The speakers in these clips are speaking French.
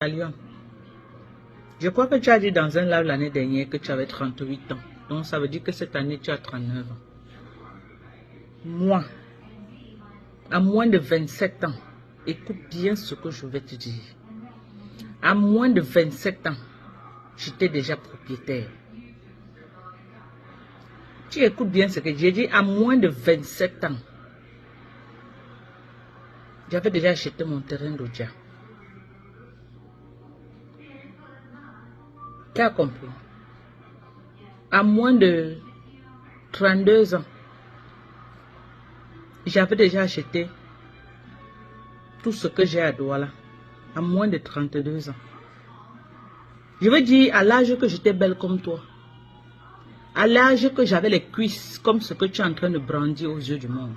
à Lyon. Je crois que tu as dit dans un live l'année dernière que tu avais 38 ans. Donc ça veut dire que cette année tu as 39 ans. Moi, à moins de 27 ans, écoute bien ce que je vais te dire. À moins de 27 ans, j'étais déjà propriétaire. Tu écoutes bien ce que j'ai dit. À moins de 27 ans, j'avais déjà acheté mon terrain d'Odia. Tu as compris? À moins de 32 ans, j'avais déjà acheté tout ce que j'ai à Douala. À moins de 32 ans. Je veux dire, à l'âge que j'étais belle comme toi. À l'âge que j'avais les cuisses comme ce que tu es en train de brandir aux yeux du monde.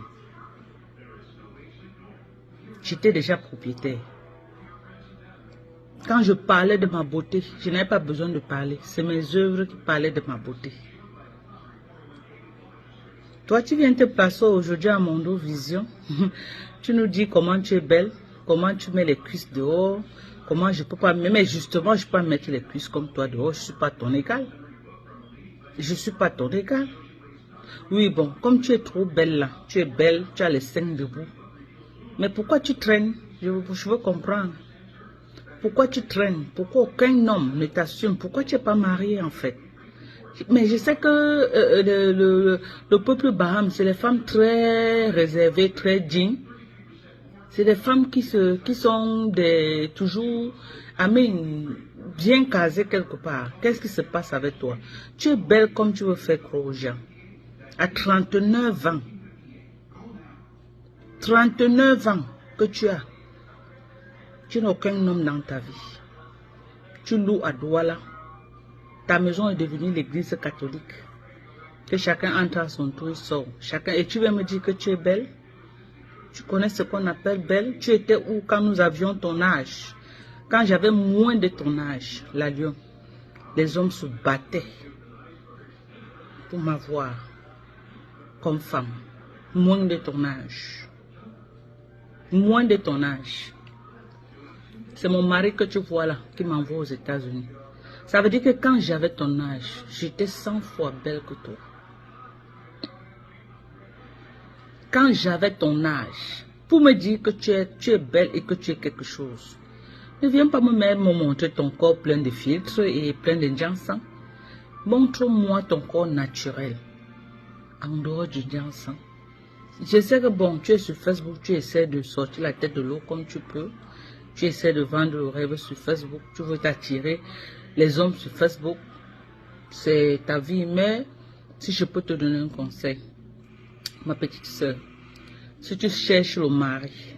J'étais déjà propriétaire. Quand je parlais de ma beauté, je n'avais pas besoin de parler. C'est mes œuvres qui parlaient de ma beauté. Toi, tu viens te placer aujourd'hui à Mondo Vision. Tu nous dis comment tu es belle, comment tu mets les cuisses dehors, comment je peux pas... Mais justement, je peux pas mettre les cuisses comme toi dehors. Je ne suis pas ton égal. Je ne suis pas ton égal. Oui, bon, comme tu es trop belle là, tu es belle, tu as les seins debout. Mais pourquoi tu traînes? Je veux comprendre. Pourquoi tu traînes? Pourquoi aucun homme ne t'assume? Pourquoi tu n'es pas marié en fait? Mais je sais que le peuple Baham, c'est les femmes très réservées, très dignes. C'est des femmes qui sont toujours, bien casées quelque part. Qu'est-ce qui se passe avec toi? Tu es belle comme tu veux faire croire aux gens. À 39 ans. 39 ans que tu as. Tu n'as aucun homme dans ta vie. Tu loues à Douala. Ta maison est devenue l'église catholique. Que chacun entre à son tour, il sort. Et tu vas me dire que tu es belle? Tu connais ce qu'on appelle belle? Tu étais où quand nous avions ton âge? Quand j'avais moins de ton âge, la Lyon, les hommes se battaient pour m'avoir comme femme. Moins de ton âge. Moins de ton âge. C'est mon mari que tu vois là, qui m'envoie aux États-Unis. Ça veut dire que quand j'avais ton âge, j'étais 100 fois belle que toi. Quand j'avais ton âge, pour me dire que tu es belle et que tu es quelque chose, ne viens pas me montrer ton corps plein de filtres et plein d'injections. Montre-moi ton corps naturel, en dehors du jansan. Je sais que bon, tu es sur Facebook, tu essaies de sortir la tête de l'eau comme tu peux. Tu essaies de vendre le rêve sur Facebook, tu veux t'attirer les hommes sur Facebook. C'est ta vie, mais si je peux te donner un conseil, ma petite soeur, si tu cherches le mari,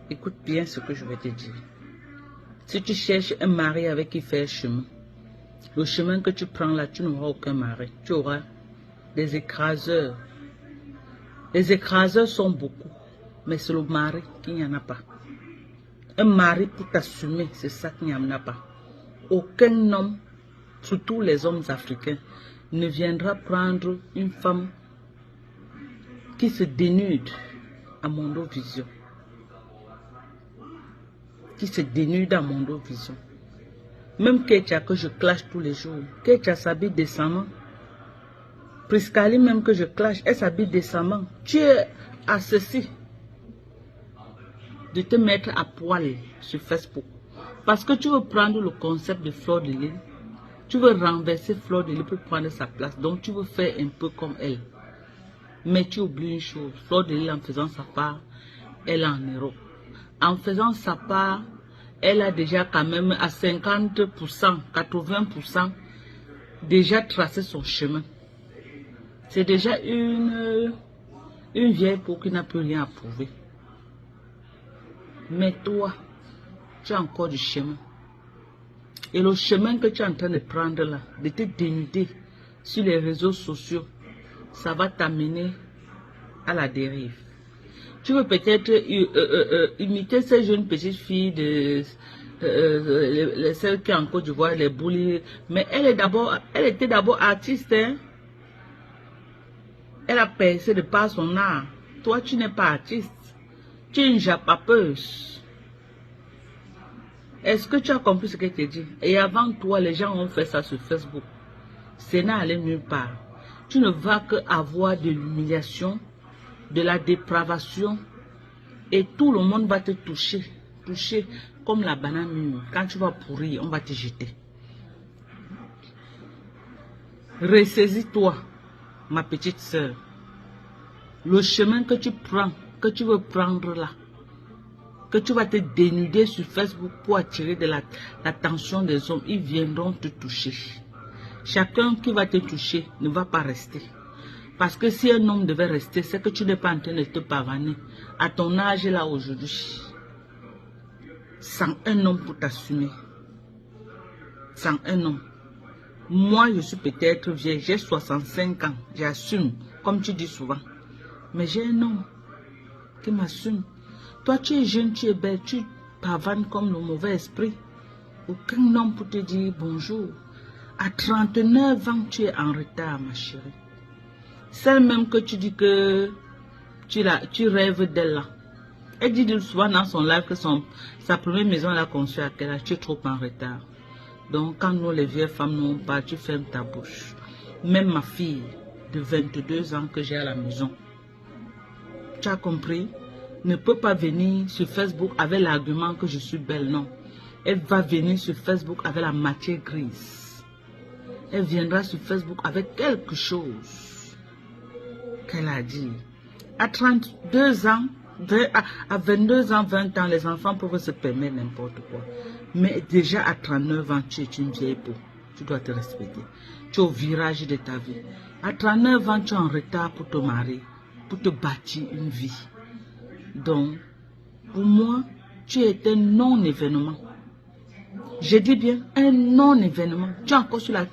écoute bien ce que je vais te dire. Si tu cherches un mari avec qui faire chemin, le chemin que tu prends là, tu n'auras aucun mari. Tu auras des écraseurs. Les écraseurs sont beaucoup, mais c'est le mari qui n'y en a pas. Un mari pour t'assumer, c'est ça qu'il n'y en a pas. Aucun homme, surtout les hommes africains, ne viendra prendre une femme qui se dénude à Mondo Vision. Qui se dénude à Mondo Vision. Même Ketia que je clash tous les jours. Ketia s'habille décemment. Priscali même que je clash, elle s'habille décemment. Tu es à ceci de te mettre à poil sur Facebook. Parce que tu veux prendre le concept de Fleur de Lys. Tu veux renverser Fleur de Lys pour prendre sa place. Donc tu veux faire un peu comme elle. Mais tu oublies une chose. Fleur de Lys en faisant sa part, elle est en héros. En faisant sa part, elle a déjà quand même à 50%, 80% déjà tracé son chemin. C'est déjà une vieille peau qui n'a plus rien à prouver. Mais toi, tu as encore du chemin. Et le chemin que tu es en train de prendre là, de te dénuder sur les réseaux sociaux, ça va t'amener à la dérive. Tu veux peut-être imiter ces jeunes petites filles de celles qui en Côte d'Ivoire, les bullies, mais elle était d'abord artiste. Hein? Elle a percé de par son art. Toi, tu n'es pas artiste. Tu es une japapeuse. Est-ce que tu as compris ce que je t'ai dit? Et avant toi, les gens ont fait ça sur Facebook. Ce n'est allé nulle part. Tu ne vas que avoir de l'humiliation, de la dépravation, et tout le monde va te toucher. Toucher comme la banane mûre. Quand tu vas pourrir, on va te jeter. Ressaisis-toi, ma petite sœur. Le chemin que tu prends, que tu veux prendre là, que tu vas te dénuder sur Facebook pour attirer de l'attention des hommes, ils viendront te toucher. Chacun qui va te toucher ne va pas rester. Parce que si un homme devait rester, c'est que tu n'es pas en train de te pavaner. À ton âge là aujourd'hui, sans un homme pour t'assumer. Sans un homme. Moi, je suis peut-être vieille, j'ai 65 ans, j'assume, comme tu dis souvent. Mais j'ai un homme qui m'assume. Toi, tu es jeune, tu es belle, tu pavanes comme le mauvais esprit. Aucun homme pour te dire bonjour. À 39 ans, tu es en retard, ma chérie. Celle même que tu dis que tu rêves d'elle là. Elle dit souvent dans son live que sa première maison, elle a conçue à quel âge? Tu es trop en retard. Donc, quand nous, les vieilles femmes, nous on parle, tu fermes ta bouche. Même ma fille de 22 ans que j'ai à la maison, tu as compris, ne peut pas venir sur Facebook avec l'argument que je suis belle, non. Elle va venir sur Facebook avec la matière grise. Elle viendra sur Facebook avec quelque chose qu'elle a dit. À 32 ans, à 22 ans, 20 ans, les enfants peuvent se permettre n'importe quoi. Mais déjà à 39 ans, tu es une vieille peau. Tu dois te respecter. Tu es au virage de ta vie. À 39 ans, tu es en retard pour te marier, pour te bâtir une vie. Donc, pour moi, tu es un non-événement. Je dis bien un non-événement. Tu es encore sur la...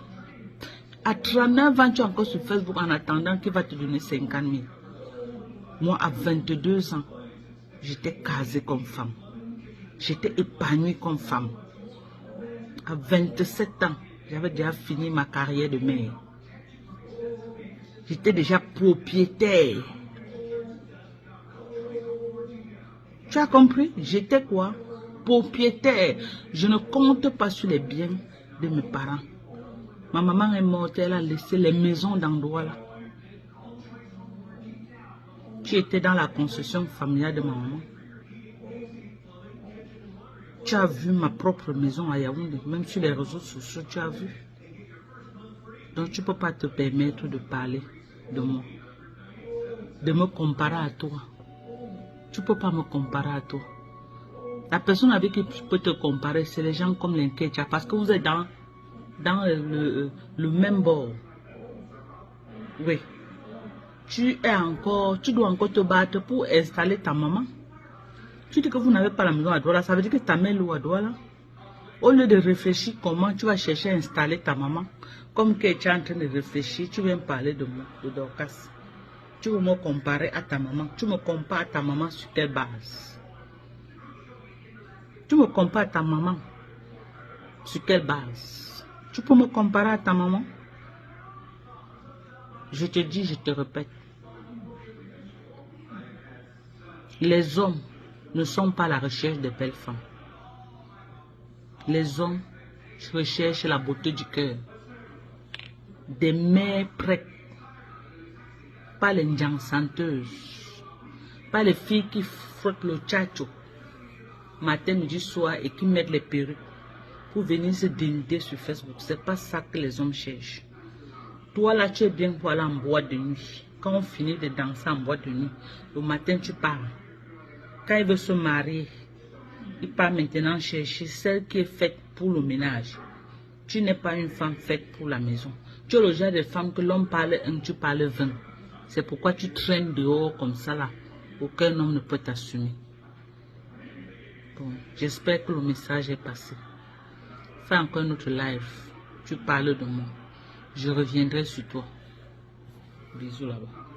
À 39 ans, tu es encore sur Facebook en attendant qu'il va te donner 50 000. Moi, à 22 ans, j'étais casée comme femme. J'étais épanouie comme femme. À 27 ans, j'avais déjà fini ma carrière de mère. J'étais déjà propriétaire. Tu as compris? J'étais quoi? Propriétaire. Je ne compte pas sur les biens de mes parents. Ma maman est morte, elle a laissé les maisons d'endroit là. Tu étais dans la concession familiale de ma maman. Tu as vu ma propre maison à Yaoundé, même sur les réseaux sociaux, tu as vu. Donc tu ne peux pas te permettre de parler de moi, de me comparer à toi. Tu ne peux pas me comparer à toi. La personne avec qui tu peux te comparer, c'est les gens comme les Nketia, parce que vous êtes dans le même bord. Oui. Tu dois encore te battre pour installer ta maman. Tu dis que vous n'avez pas la maison à Douala, ça veut dire que ta mère loue à Douala. Au lieu de réfléchir comment tu vas chercher à installer ta maman, comme que tu es en train de réfléchir, tu viens parler de moi, de Dorcas. Tu veux me comparer à ta maman. Tu me compares à ta maman sur quelle base? Tu me compares à ta maman sur quelle base? Tu peux me comparer à ta maman? Je te dis, je te répète. Les hommes ne sont pas à la recherche de belles femmes. Les hommes recherchent la beauté du cœur. Des mères prêtes. Pas les njansanteuses. Pas les filles qui frottent le tchatcho matin, midi, soir et qui mettent les perruques pour venir se dénuder sur Facebook. C'est pas ça que les hommes cherchent. Toi là, tu es bien pour aller en boîte de nuit. Quand on finit de danser en boîte de nuit, le matin tu parles. Quand il veut se marier, il part maintenant chercher celle qui est faite pour le ménage. Tu n'es pas une femme faite pour la maison. Tu es le genre de femme que l'homme parle un, tu parles 20. C'est pourquoi tu traînes dehors comme ça là. Aucun homme ne peut t'assumer. Bon, j'espère que le message est passé. Fais encore notre live. Tu parles de moi. Je reviendrai sur toi. Bisous là-bas.